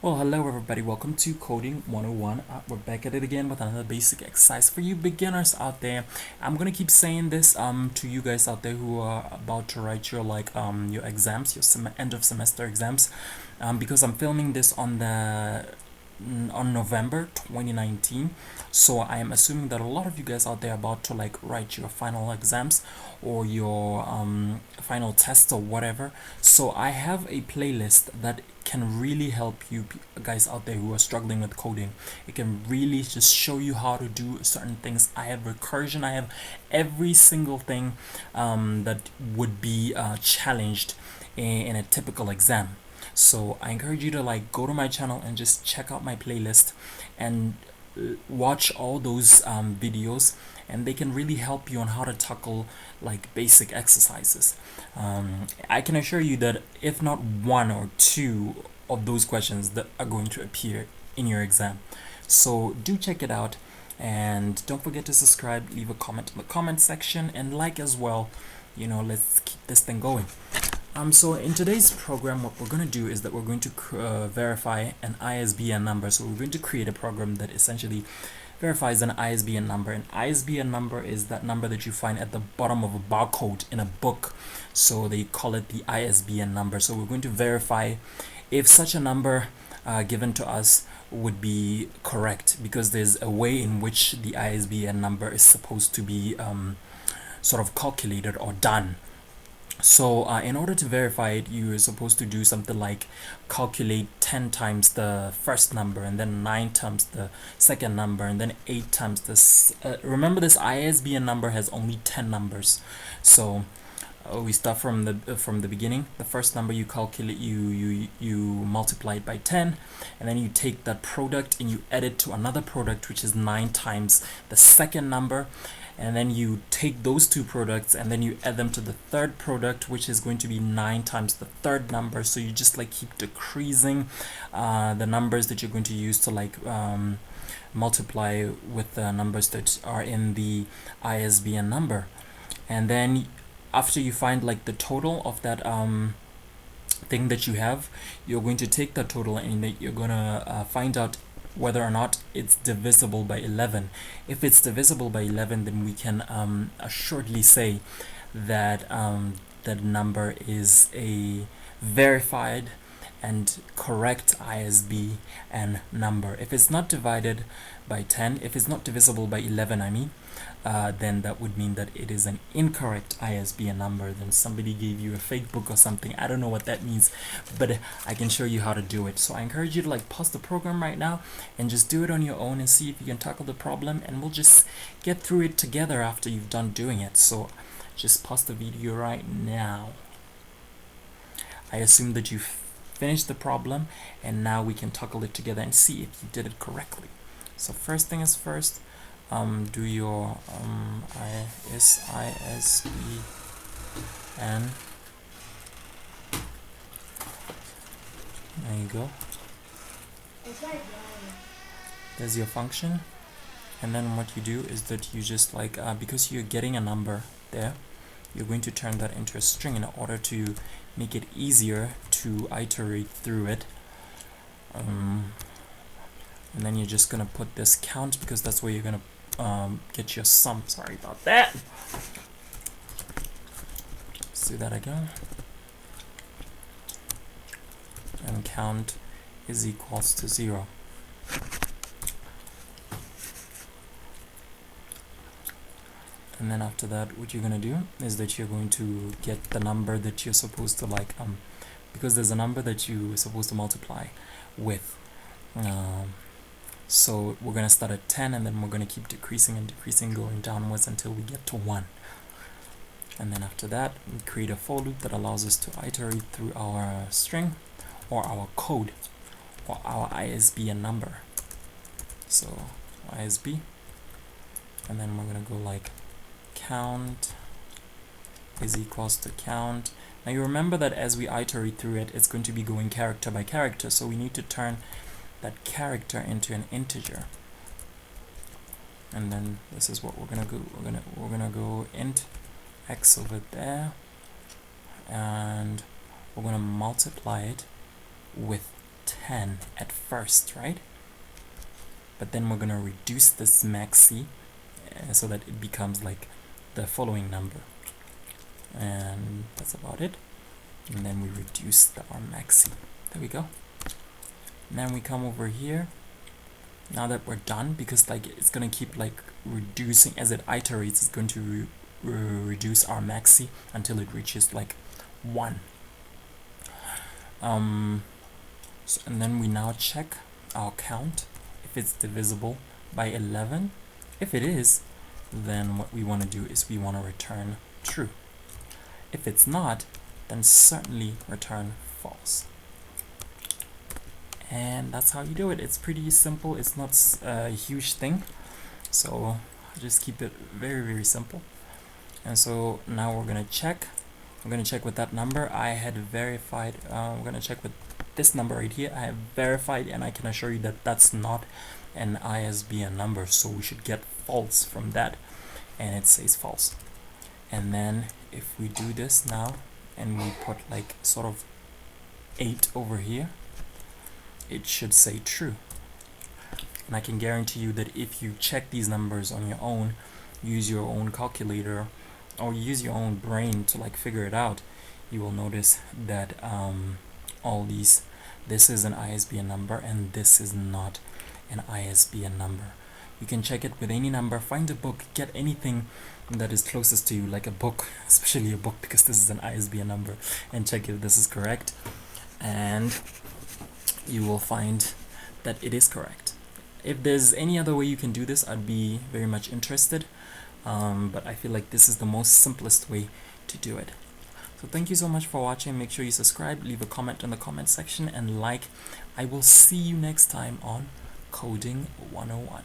Well, hello everybody, welcome to Coding 101. We're back at it again with another basic exercise for you beginners out there. I'm gonna keep saying this to you guys out there who are about to write your your exams, your end of semester exams, because I'm filming this on November 2019. So I am assuming that a lot of you guys out there are about to write your final exams or your final tests or whatever. So I have a playlist that can really help you guys out there who are struggling with coding. It can really just show you how to do certain things. I have recursion, I have every single thing that would be challenged in a typical exam. So I encourage you to go to my channel and just check out my playlist and watch all those videos, and they can really help you on how to tackle basic exercises. I can assure you that if not one or two of those questions that are going to appear in your exam. So do check it out, and don't forget to subscribe, leave a comment in the comment section, and like as well. Let's keep this thing going. So in today's program, what we're going to do is that we're going to verify an ISBN number. So we're going to create a program that essentially verifies an ISBN number. An ISBN number is that number that you find at the bottom of a barcode in a book. So they call it the ISBN number. So we're going to verify if such a number given to us would be correct, because there's a way in which the ISBN number is supposed to be sort of calculated or done. So in order to verify it, you're supposed to do something like calculate 10 times the first number, and then 9 times the second number, and then 8 times this. Remember, this ISBN number has only 10 numbers. So we start from the beginning. The first number you calculate, you multiply it by 10, and then you take that product and you add it to another product, which is 9 times the second number. And then you take those two products and then you add them to the third product, which is going to be 9 times the third number. So you just keep decreasing the numbers that you're going to use to multiply with the numbers that are in the ISBN number. And then after you find the total of that thing that you have, you're going to take that total and you're gonna find out whether or not it's divisible by 11. If it's divisible by 11, then we can assuredly say that that number is a verified and correct ISBN number. If it's not divided by 10, if it's not divisible by 11, I mean, then that would mean that it is an incorrect ISBN number. Then somebody gave you a fake book or something. I don't know what that means, but I can show you how to do it. So I encourage you to pause the program right now and just do it on your own and see if you can tackle the problem, and we'll just get through it together after you've done doing it. So just pause the video right now. I assume that you've finished the problem, and now we can tackle it together and see if you did it correctly. So first thing is first, do your ISBN. There you go. There's your function, and then what you do is that you just because you're getting a number there, you're going to turn that into a string in order to make it easier to iterate through it. And then you're just gonna put this count, because that's where you're gonna get your sum. Sorry about that. Let's do that again. And count is equals to 0. And then after that, what you're gonna do is that you're going to get the number that you're supposed to because there's a number that you're supposed to multiply with. So we're gonna start at 10, and then we're gonna keep decreasing and decreasing, going downwards until we get to 1. And then after that, we create a for loop that allows us to iterate through our string or our code or our ISBN number. So ISB, and then we're gonna go count is equals to count. Now you remember that as we iterate through it, it's going to be going character by character, so we need to turn that character into an integer. And then this is what we're gonna do. We're gonna go int x over there, and we're gonna multiply it with 10 at first, right? But then we're gonna reduce this maxi so that it becomes like the following number, and that's about it. And then we reduce our maxi. There we go. And then we come over here. Now that we're done, because like it's gonna keep like reducing as it iterates, it's going to reduce our maxi until it reaches like 1. And then we now check our count if it's divisible by 11. If it is, then what we want to do is we want to return true. If it's not, then certainly return false. And that's how you do it. It's pretty simple. It's not a huge thing, so just keep it very, very simple. And so now we're gonna check. I'm gonna check with that number I had verified. We're gonna check with this number right here. I have verified, and I can assure you that that's not an ISBN number, so we should get false from that, and it says false. And then if we do this now and we put like sort of 8 over here, it should say true. And I can guarantee you that if you check these numbers on your own, use your own calculator or use your own brain to like figure it out, you will notice that all these, this is an ISBN number and this is not an ISBN number. You can check it with any number, find a book, get anything that is closest to you, like a book, especially a book, because this is an ISBN number, and check if this is correct, and you will find that it is correct. If there's any other way you can do this, I'd be very much interested, but I feel like this is the most simplest way to do it. So thank you so much for watching. Make sure you subscribe, leave a comment in the comment section, and like. I will see you next time on Coding 101.